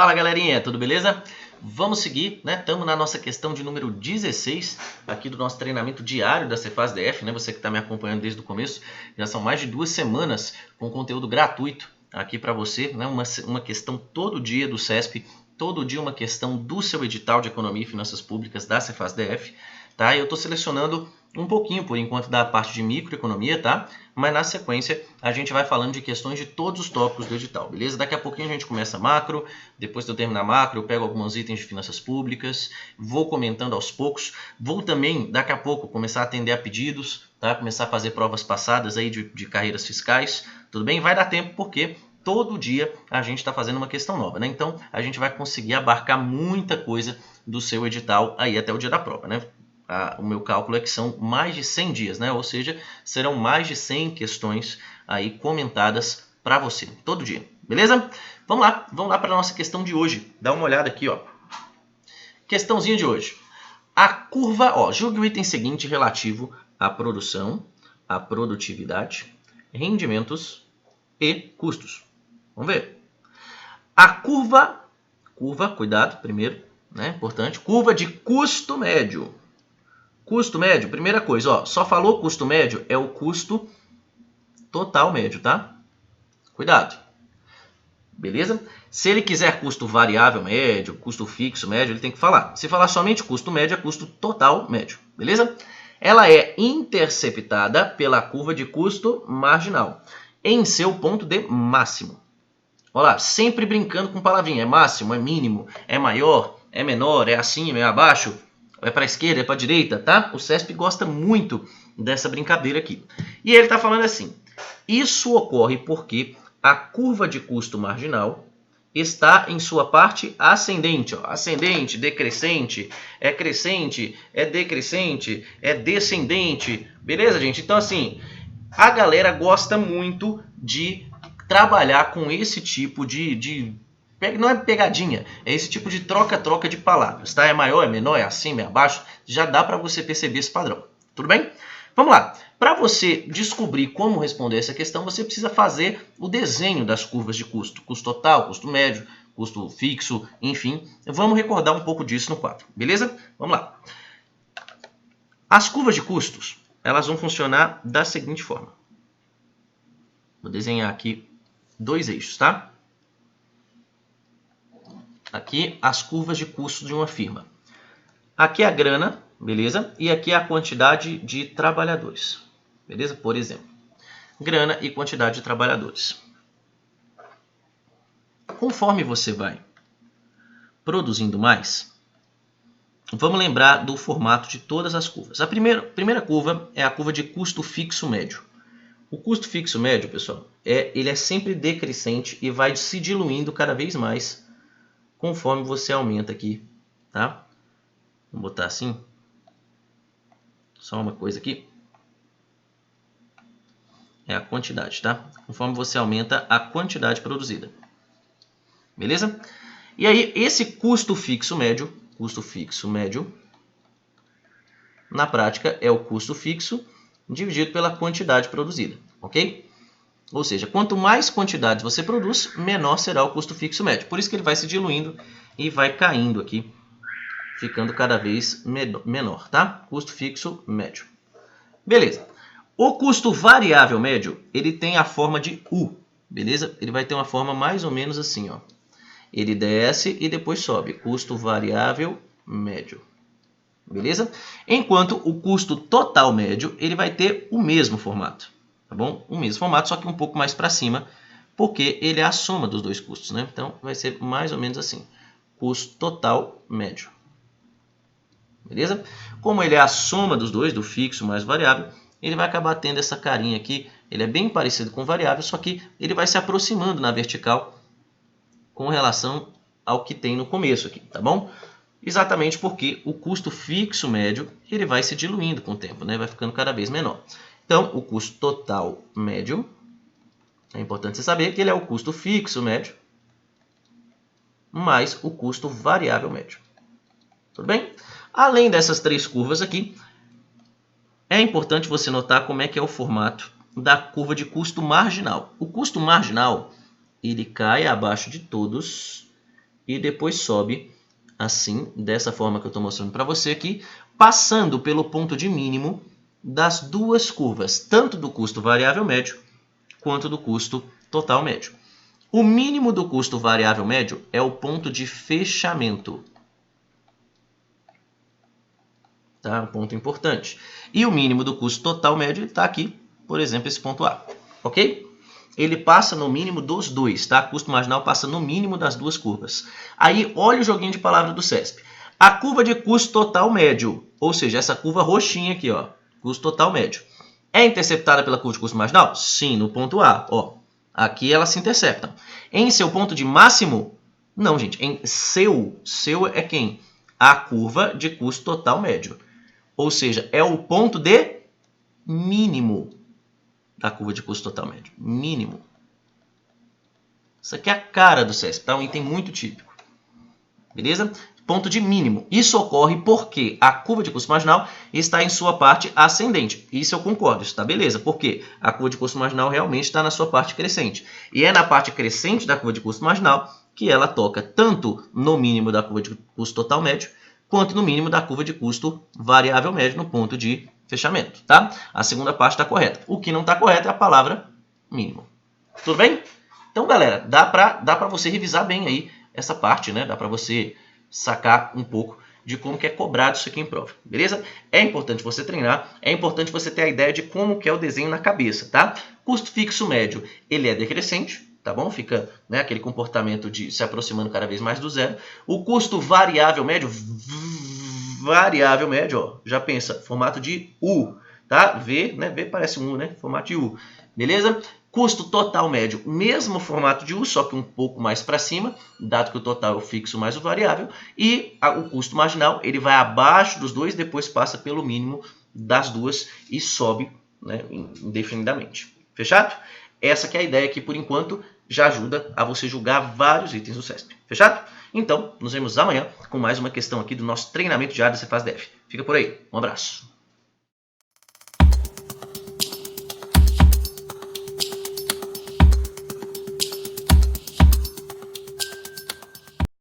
Fala galerinha, tudo beleza? Vamos seguir, né? Estamos na nossa questão de número 16 aqui do nosso treinamento diário da Cefaz DF, né? Você que está me acompanhando desde o começo, já são mais de 2 semanas com conteúdo gratuito aqui para você, né? Uma questão todo dia do CESP, todo dia uma questão do seu edital de Economia e Finanças Públicas da Cefaz DF, tá? Eu estou selecionando um pouquinho, por enquanto, da parte de microeconomia, tá? Mas na sequência a gente vai falando de questões de todos os tópicos do edital, beleza? Daqui a pouquinho a gente começa macro, depois de eu terminar macro eu pego alguns itens de finanças públicas, vou comentando aos poucos, vou também daqui a pouco começar a atender a pedidos, tá? Começar a fazer provas passadas aí de carreiras fiscais, tudo bem? Vai dar tempo porque todo dia a gente está fazendo uma questão nova, né? Então a gente vai conseguir abarcar muita coisa do seu edital aí até o dia da prova, né? O meu cálculo é que são mais de 100 dias, né? Ou seja, serão mais de 100 questões aí comentadas para você, todo dia, beleza? Vamos lá para a nossa questão de hoje. Dá uma olhada aqui, ó. Questãozinha de hoje. A curva, ó, julgue o item seguinte relativo à produção, à produtividade, rendimentos e custos. Vamos ver. A curva, cuidado, primeiro, né? Importante, curva de custo médio. Custo médio, primeira coisa, ó, só falou custo médio, é o custo total médio, tá? Cuidado. Beleza? Se ele quiser custo variável médio, custo fixo médio, ele tem que falar. Se falar somente custo médio, é custo total médio. Beleza? Ela é interceptada pela curva de custo marginal em seu ponto de máximo. Olha lá, sempre brincando com palavrinha. É máximo, é mínimo, é maior, é menor, é acima, é abaixo. É para a esquerda, é para a direita, tá? O CESP gosta muito dessa brincadeira aqui. E ele está falando assim, isso ocorre porque a curva de custo marginal está em sua parte ascendente. Ó. Ascendente, decrescente, é crescente, é decrescente, é descendente. Beleza, gente? Então, assim, a galera gosta muito de trabalhar com esse tipo não é pegadinha, é esse tipo de troca-troca de palavras, tá? É maior, é menor, é acima, é abaixo, já dá para você perceber esse padrão, tudo bem? Vamos lá, para você descobrir como responder essa questão, você precisa fazer o desenho das curvas de custo, custo total, custo médio, custo fixo, enfim, vamos recordar um pouco disso no quadro, beleza? Vamos lá. As curvas de custos, elas vão funcionar da seguinte forma. Vou desenhar aqui 2 eixos, tá? Aqui as curvas de custos de uma firma. Aqui é a grana, beleza? E aqui é a quantidade de trabalhadores, beleza? Por exemplo, grana e quantidade de trabalhadores. Conforme você vai produzindo mais, vamos lembrar do formato de todas as curvas. A primeira curva é a curva de custo fixo médio. O custo fixo médio, pessoal, ele é sempre decrescente e vai se diluindo cada vez mais conforme você aumenta aqui, tá? Vamos botar assim. Só uma coisa aqui. É a quantidade, tá? Conforme você aumenta a quantidade produzida. Beleza? E aí, esse custo fixo médio, na prática, é o custo fixo dividido pela quantidade produzida, ok? Ou seja, quanto mais quantidades você produz, menor será o custo fixo médio. Por isso que ele vai se diluindo e vai caindo aqui, ficando cada vez menor, tá? Custo fixo médio. Beleza. O custo variável médio, ele tem a forma de U, beleza? Ele vai ter uma forma mais ou menos assim, ó. Ele desce e depois sobe. Custo variável médio. Beleza? Enquanto o custo total médio, ele vai ter o mesmo formato. Tá bom? O mesmo formato, só que um pouco mais para cima, porque ele é a soma dos dois custos, né? Então, vai ser mais ou menos assim. Custo total médio. Beleza? Como ele é a soma dos dois, do fixo mais variável, ele vai acabar tendo essa carinha aqui. Ele é bem parecido com o variável, só que ele vai se aproximando na vertical com relação ao que tem no começo aqui, tá bom? Exatamente porque o custo fixo médio ele vai se diluindo com o tempo, né? Vai ficando cada vez menor. Então, o custo total médio, é importante você saber que ele é o custo fixo médio mais o custo variável médio. Tudo bem? Além dessas 3 curvas aqui, é importante você notar como é que é o formato da curva de custo marginal. O custo marginal, ele cai abaixo de todos e depois sobe assim, dessa forma que eu estou mostrando para você aqui, passando pelo ponto de mínimo das duas curvas, tanto do custo variável médio quanto do custo total médio. O mínimo do custo variável médio é o ponto de fechamento. Tá? Um ponto importante. E o mínimo do custo total médio está aqui, por exemplo, esse ponto A. Ok? Ele passa no mínimo dos dois, tá? Custo marginal passa no mínimo das duas curvas. Aí, olha o joguinho de palavra do CESP. A curva de custo total médio, ou seja, essa curva roxinha aqui, ó, custo total médio, é interceptada pela curva de custo marginal? Sim, no ponto A. Ó, aqui elas se interceptam. Em seu ponto de máximo? Não, gente. Em seu é quem? A curva de custo total médio. Ou seja, é o ponto de mínimo da curva de custo total médio. Mínimo. Isso aqui é a cara do CESP, tá? Um item muito típico. Beleza? Ponto de mínimo. Isso ocorre porque a curva de custo marginal está em sua parte ascendente. Isso eu concordo, isso está beleza. Porque a curva de custo marginal realmente está na sua parte crescente. E é na parte crescente da curva de custo marginal que ela toca tanto no mínimo da curva de custo total médio, quanto no mínimo da curva de custo variável médio no ponto de fechamento. Tá? A segunda parte está correta. O que não está correto é a palavra mínimo. Tudo bem? Então, galera, dá para você revisar bem aí essa parte, né? Dá para você sacar um pouco de como que é cobrado isso aqui em prova, beleza? É importante você treinar, é importante você ter a ideia de como que é o desenho na cabeça, tá? Custo fixo médio, ele é decrescente, tá bom? Fica, né, aquele comportamento de se aproximando cada vez mais do zero. O custo variável médio, ó, já pensa, formato de U, tá? V, né? V parece um U, né? Formato de U, beleza? Custo total médio, mesmo formato de U, só que um pouco mais para cima, dado que o total é o fixo mais o variável. E o custo marginal, ele vai abaixo dos dois, depois passa pelo mínimo das duas e sobe, né, indefinidamente. Fechado? Essa que é a ideia aqui, por enquanto, já ajuda a você julgar vários itens do CESP. Fechado? Então, nos vemos amanhã com mais uma questão aqui do nosso treinamento diário da Cefaz DF. Fica por aí. Um abraço.